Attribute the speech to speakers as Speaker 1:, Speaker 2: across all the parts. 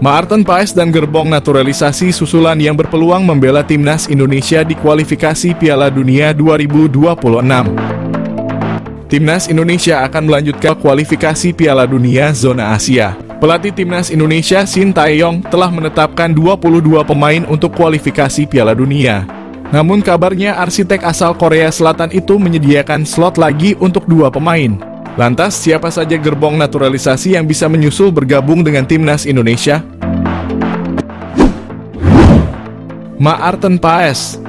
Speaker 1: Maarten Paes dan gerbong naturalisasi susulan yang berpeluang membela timnas Indonesia di kualifikasi Piala Dunia 2026. Timnas Indonesia akan melanjutkan kualifikasi Piala Dunia zona Asia. Pelatih timnas Indonesia Shin Tae-yong telah menetapkan 22 pemain untuk kualifikasi Piala Dunia. Namun kabarnya arsitek asal Korea Selatan itu menyediakan slot lagi untuk 2 pemain. Lantas siapa saja gerbong naturalisasi yang bisa menyusul bergabung dengan timnas Indonesia? Maarten Paes.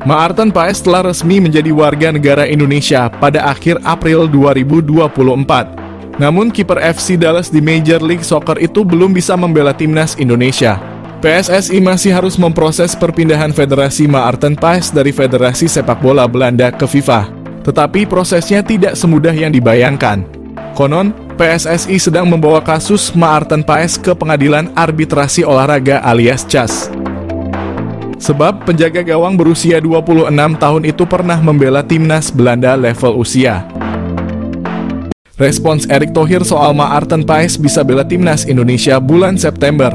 Speaker 1: Maarten Paes telah resmi menjadi warga negara Indonesia pada akhir April 2024. Namun kiper FC Dallas di Major League Soccer itu belum bisa membela timnas Indonesia. PSSI masih harus memproses perpindahan federasi Maarten Paes dari Federasi Sepak Bola Belanda ke FIFA. Tetapi prosesnya tidak semudah yang dibayangkan. Konon, PSSI sedang membawa kasus Maarten Paes ke Pengadilan Arbitrasi Olahraga alias CAS. Sebab penjaga gawang berusia 26 tahun itu pernah membela timnas Belanda level usia. Respons Erick Thohir soal Maarten Paes bisa bela timnas Indonesia bulan September.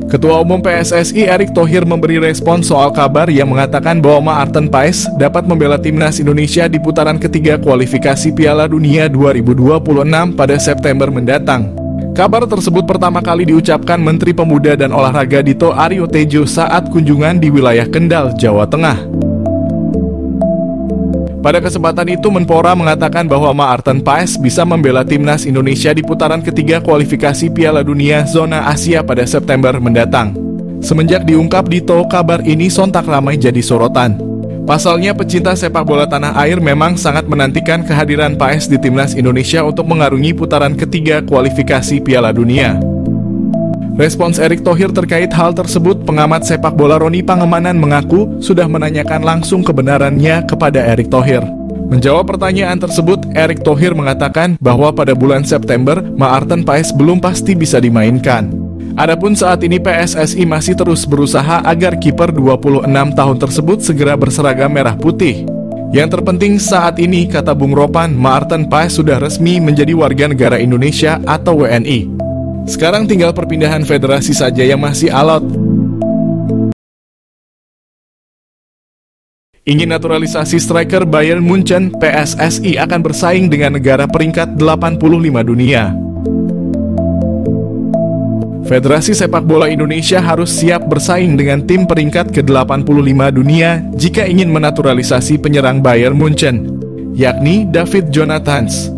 Speaker 1: Ketua Umum PSSI Erick Thohir memberi respon soal kabar yang mengatakan bahwa Maarten Paes dapat membela timnas Indonesia di putaran ketiga kualifikasi Piala Dunia 2026 pada September mendatang. Kabar tersebut pertama kali diucapkan Menteri Pemuda dan Olahraga Dito Aryo Tejo saat kunjungan di wilayah Kendal, Jawa Tengah. Pada kesempatan itu Menpora mengatakan bahwa Maarten Paes bisa membela timnas Indonesia di putaran ketiga kualifikasi Piala Dunia zona Asia pada September mendatang. Semenjak diungkap Dito, kabar ini sontak ramai jadi sorotan. Pasalnya pecinta sepak bola tanah air memang sangat menantikan kehadiran Paes di timnas Indonesia untuk mengarungi putaran ketiga kualifikasi Piala Dunia. Respons Erick Thohir terkait hal tersebut, pengamat sepak bola Roni Pangemanan mengaku sudah menanyakan langsung kebenarannya kepada Erick Thohir. Menjawab pertanyaan tersebut, Erick Thohir mengatakan bahwa pada bulan September, Maarten Paes belum pasti bisa dimainkan. Adapun saat ini PSSI masih terus berusaha agar kiper 26 tahun tersebut segera berseragam merah putih. Yang terpenting saat ini, kata Bung Ropan, Maarten Paes sudah resmi menjadi warga negara Indonesia atau WNI. Sekarang tinggal perpindahan federasi saja yang masih alot. Ingin naturalisasi striker Bayern Munchen, PSSI akan bersaing dengan negara peringkat 85 dunia. Federasi Sepak Bola Indonesia harus siap bersaing dengan tim peringkat ke-85 dunia jika ingin menaturalisasi penyerang Bayern Munchen, yakni David Jonathans.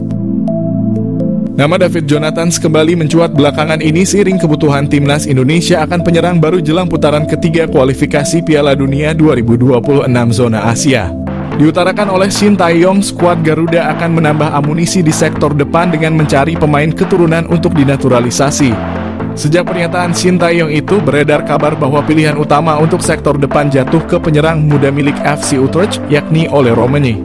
Speaker 1: Nama David Jonathans kembali mencuat belakangan ini seiring kebutuhan timnas Indonesia akan penyerang baru jelang putaran ketiga kualifikasi Piala Dunia 2026 zona Asia. Diutarakan oleh Shin Tae-yong, skuad Garuda akan menambah amunisi di sektor depan dengan mencari pemain keturunan untuk dinaturalisasi. Sejak pernyataan Shin Tae-yong itu, beredar kabar bahwa pilihan utama untuk sektor depan jatuh ke penyerang muda milik FC Utrecht, yakni Ole Romani.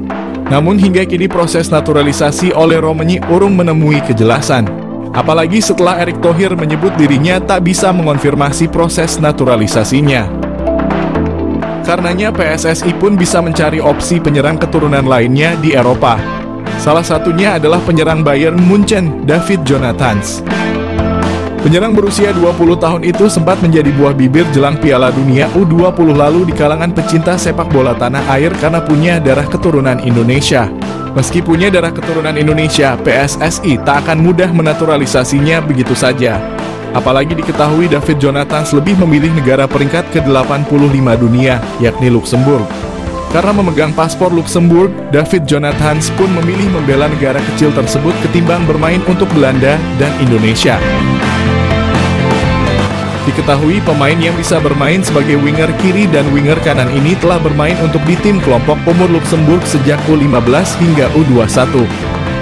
Speaker 1: Namun hingga kini proses naturalisasi Ole Romani urung menemui kejelasan. Apalagi setelah Erick Thohir menyebut dirinya tak bisa mengonfirmasi proses naturalisasinya. Karenanya PSSI pun bisa mencari opsi penyerang keturunan lainnya di Eropa. Salah satunya adalah penyerang Bayern Munchen, David Jonathans. Penyerang berusia 20 tahun itu sempat menjadi buah bibir jelang Piala Dunia U20 lalu di kalangan pecinta sepak bola tanah air karena punya darah keturunan Indonesia. Meski punya darah keturunan Indonesia, PSSI tak akan mudah menaturalisasinya begitu saja. Apalagi diketahui David Jonathans lebih memilih negara peringkat ke-85 dunia, yakni Luxembourg. Karena memegang paspor Luxembourg, David Jonathans pun memilih membela negara kecil tersebut ketimbang bermain untuk Belanda dan Indonesia. Diketahui pemain yang bisa bermain sebagai winger kiri dan winger kanan ini telah bermain untuk di tim kelompok umur Luxembourg sejak U15 hingga U21.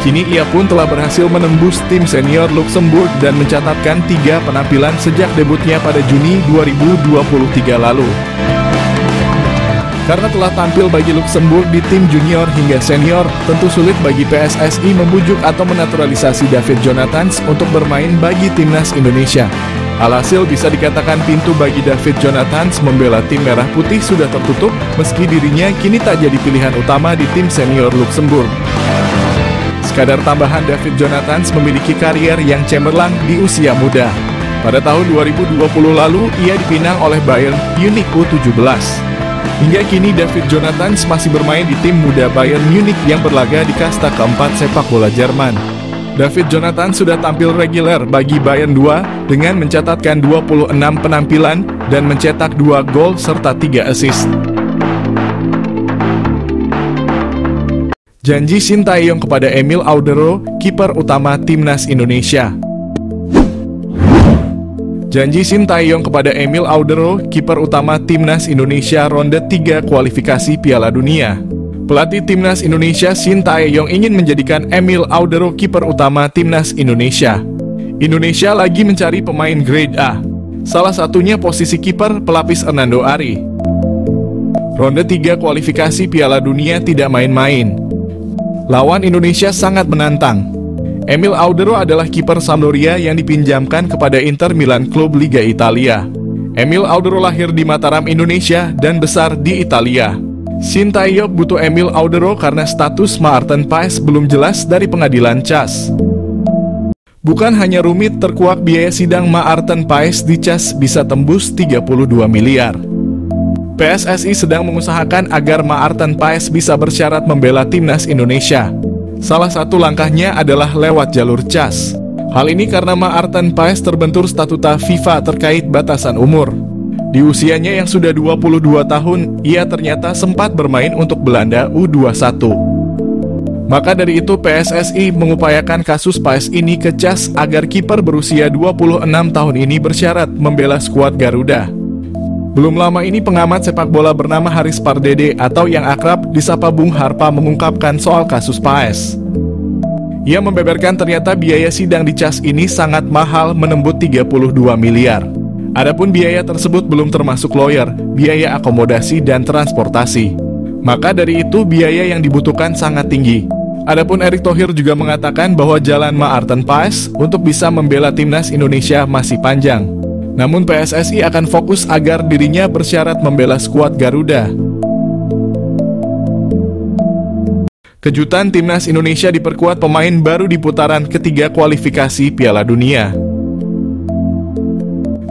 Speaker 1: Kini ia pun telah berhasil menembus tim senior Luxembourg dan mencatatkan 3 penampilan sejak debutnya pada Juni 2023 lalu. Karena telah tampil bagi Luxembourg di tim junior hingga senior, tentu sulit bagi PSSI membujuk atau menaturalisasi David Jonathans untuk bermain bagi timnas Indonesia. Alhasil bisa dikatakan pintu bagi David Jonathans membela tim merah putih sudah tertutup, meski dirinya kini tak jadi pilihan utama di tim senior Luxembourg. sekadar tambahan, David Jonathan memiliki karier yang cemerlang di usia muda. Pada tahun 2020 lalu, ia dipinang oleh Bayern Munich U17. Hingga kini David Jonathan masih bermain di tim muda Bayern Munich yang berlaga di kasta keempat sepak bola Jerman. David Jonathan sudah tampil reguler bagi Bayern 2 dengan mencatatkan 26 penampilan dan mencetak 2 gol serta 3 assist. Janji Sintayong kepada Emil Audero, kiper utama Timnas Indonesia. Janji Sintayong kepada Emil Audero, kiper utama Timnas Indonesia ronde 3 kualifikasi Piala Dunia. Pelatih Timnas Indonesia Sintayong ingin menjadikan Emil Audero kiper utama Timnas Indonesia. Indonesia lagi mencari pemain grade A. Salah satunya posisi kiper pelapis Hernando Ari. Ronde 3 kualifikasi Piala Dunia tidak main-main. Lawan Indonesia sangat menantang. Emil Audero adalah kiper Sampdoria yang dipinjamkan kepada Inter Milan klub Liga Italia. Emil Audero lahir di Mataram, Indonesia dan besar di Italia. Sintayong butuh Emil Audero karena status Maarten Paes belum jelas dari pengadilan CAS. Bukan hanya rumit, terkuak biaya sidang Maarten Paes di CAS bisa tembus 32 miliar. PSSI sedang mengusahakan agar Maarten Paes bisa bersyarat membela Timnas Indonesia. Salah satu langkahnya adalah lewat jalur CAS. Hal ini karena Maarten Paes terbentur statuta FIFA terkait batasan umur. Di usianya yang sudah 22 tahun, ia ternyata sempat bermain untuk Belanda U21. Maka dari itu PSSI mengupayakan kasus Paes ini ke CAS agar kiper berusia 26 tahun ini bersyarat membela skuad Garuda. Belum lama ini pengamat sepak bola bernama Haris Pardede atau yang akrab disapa Bung Harpa mengungkapkan soal kasus Paes. Ia membeberkan ternyata biaya sidang di CAS ini sangat mahal, menembus 32 miliar. Adapun biaya tersebut belum termasuk lawyer, biaya akomodasi dan transportasi. Maka dari itu biaya yang dibutuhkan sangat tinggi. Adapun Erick Thohir juga mengatakan bahwa jalan Maarten Paes untuk bisa membela Timnas Indonesia masih panjang. Namun PSSI akan fokus agar dirinya bersyarat membela skuad Garuda. Kejutan Timnas Indonesia diperkuat pemain baru di putaran ketiga kualifikasi Piala Dunia.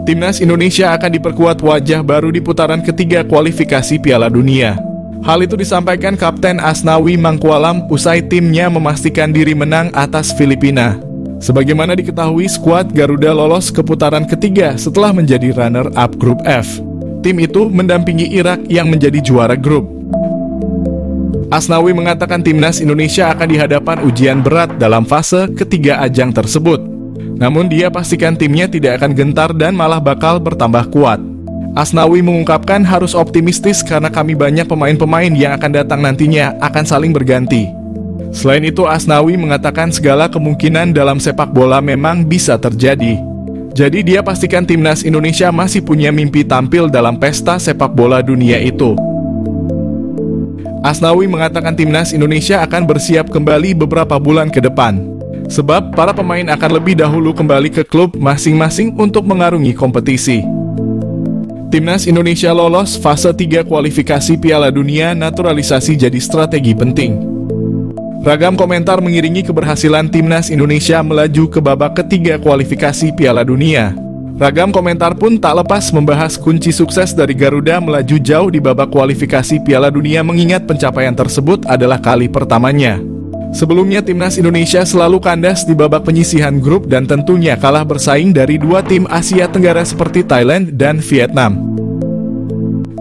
Speaker 1: Timnas Indonesia akan diperkuat wajah baru di putaran ketiga kualifikasi Piala Dunia. Hal itu disampaikan Kapten Asnawi Mangkualam usai timnya memastikan diri menang atas Filipina. Sebagaimana diketahui, skuad Garuda lolos ke putaran ketiga setelah menjadi runner-up grup F. Tim itu mendampingi Irak yang menjadi juara grup. Asnawi mengatakan Timnas Indonesia akan dihadapan ujian berat dalam fase ketiga ajang tersebut. Namun dia pastikan timnya tidak akan gentar dan malah bakal bertambah kuat. Asnawi mengungkapkan harus optimistis karena kami banyak pemain-pemain yang akan datang nantinya akan saling berganti. Selain itu, Asnawi mengatakan segala kemungkinan dalam sepak bola memang bisa terjadi. Jadi dia pastikan Timnas Indonesia masih punya mimpi tampil dalam pesta sepak bola dunia itu. Asnawi mengatakan Timnas Indonesia akan bersiap kembali beberapa bulan ke depan. Sebab para pemain akan lebih dahulu kembali ke klub masing-masing untuk mengarungi kompetisi. Timnas Indonesia lolos fase 3 kualifikasi Piala Dunia, naturalisasi jadi strategi penting. Ragam komentar mengiringi keberhasilan Timnas Indonesia melaju ke babak ketiga kualifikasi Piala Dunia. Ragam komentar pun tak lepas membahas kunci sukses dari Garuda melaju jauh di babak kualifikasi Piala Dunia, mengingat pencapaian tersebut adalah kali pertamanya. Sebelumnya Timnas Indonesia selalu kandas di babak penyisihan grup dan tentunya kalah bersaing dari dua tim Asia Tenggara seperti Thailand dan Vietnam.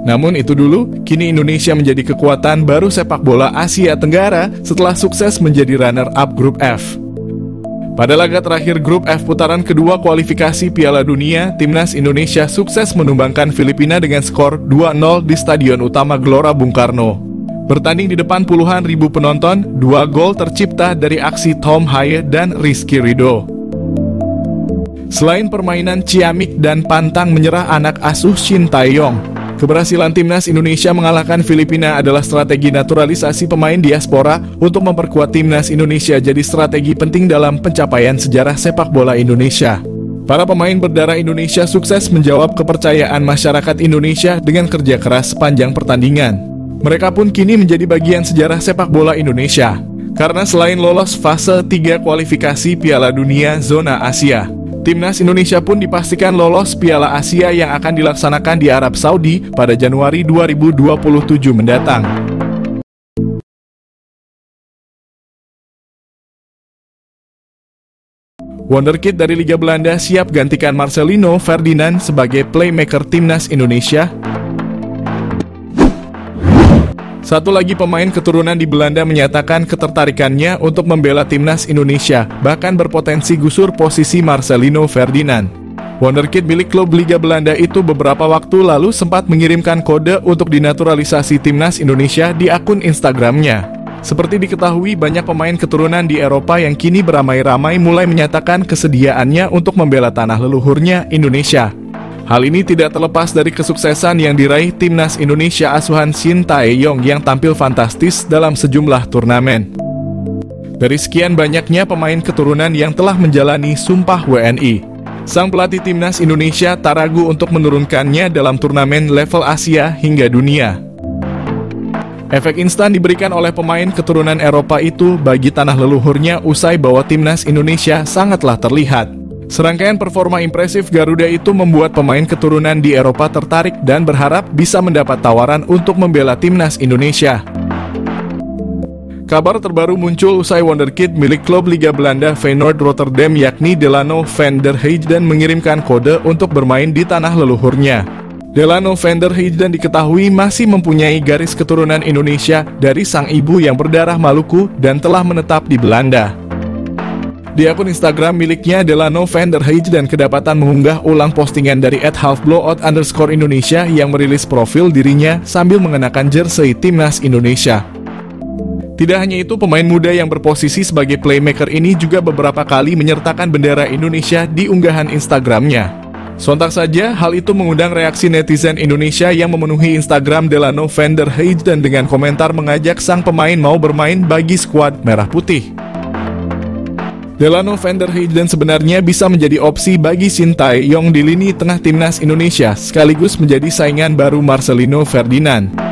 Speaker 1: Namun itu dulu, kini Indonesia menjadi kekuatan baru sepak bola Asia Tenggara setelah sukses menjadi runner-up grup F. Pada laga terakhir grup F putaran kedua kualifikasi Piala Dunia, Timnas Indonesia sukses menumbangkan Filipina dengan skor 2-0 di Stadion Utama Gelora Bung Karno. Bertanding di depan puluhan ribu penonton, 2 gol tercipta dari aksi Tom Haye dan Rizky Ridho. Selain permainan ciamik dan pantang menyerah anak asuh Sintayong, keberhasilan Timnas Indonesia mengalahkan Filipina adalah strategi naturalisasi pemain diaspora untuk memperkuat Timnas Indonesia jadi strategi penting dalam pencapaian sejarah sepak bola Indonesia. Para pemain berdarah Indonesia sukses menjawab kepercayaan masyarakat Indonesia dengan kerja keras sepanjang pertandingan. Mereka pun kini menjadi bagian sejarah sepak bola Indonesia. Karena selain lolos fase 3 kualifikasi Piala Dunia zona Asia, Timnas Indonesia pun dipastikan lolos Piala Asia yang akan dilaksanakan di Arab Saudi pada Januari 2027 mendatang. Wonderkid dari Liga Belanda siap gantikan Marcelino Ferdinand sebagai playmaker Timnas Indonesia. Satu lagi pemain keturunan di Belanda menyatakan ketertarikannya untuk membela Timnas Indonesia, bahkan berpotensi gusur posisi Marcelino Ferdinand. Wonderkid milik klub Liga Belanda itu beberapa waktu lalu sempat mengirimkan kode untuk dinaturalisasi Timnas Indonesia di akun Instagramnya. Seperti diketahui, banyak pemain keturunan di Eropa yang kini beramai-ramai mulai menyatakan kesediaannya untuk membela tanah leluhurnya, Indonesia. Hal ini tidak terlepas dari kesuksesan yang diraih Timnas Indonesia asuhan Shin Tae-yong yang tampil fantastis dalam sejumlah turnamen. Dari sekian banyaknya pemain keturunan yang telah menjalani Sumpah WNI, sang pelatih Timnas Indonesia tak ragu untuk menurunkannya dalam turnamen level Asia hingga dunia. Efek instan diberikan oleh pemain keturunan Eropa itu bagi tanah leluhurnya usai bahwa Timnas Indonesia sangatlah terlihat. Serangkaian performa impresif Garuda itu membuat pemain keturunan di Eropa tertarik dan berharap bisa mendapat tawaran untuk membela Timnas Indonesia. Kabar terbaru muncul usai Wonderkid milik klub Liga Belanda Feyenoord Rotterdam yakni Delano van der Heijden mengirimkan kode untuk bermain di tanah leluhurnya. Delano van der Heijden diketahui masih mempunyai garis keturunan Indonesia dari sang ibu yang berdarah Maluku dan telah menetap di Belanda. Di akun Instagram miliknya, Delano van der Heijden kedapatan mengunggah ulang postingan dari @halfblowout_Indonesia yang merilis profil dirinya sambil mengenakan jersey Timnas Indonesia. Tidak hanya itu, pemain muda yang berposisi sebagai playmaker ini juga beberapa kali menyertakan bendera Indonesia di unggahan Instagramnya. Sontak saja, hal itu mengundang reaksi netizen Indonesia yang memenuhi Instagram Delano van der Heijden dengan komentar mengajak sang pemain mau bermain bagi skuad Merah Putih. Delano van der Heijden sebenarnya bisa menjadi opsi bagi Shin Tae-yong di lini tengah Timnas Indonesia, sekaligus menjadi saingan baru Marcelino Ferdinand.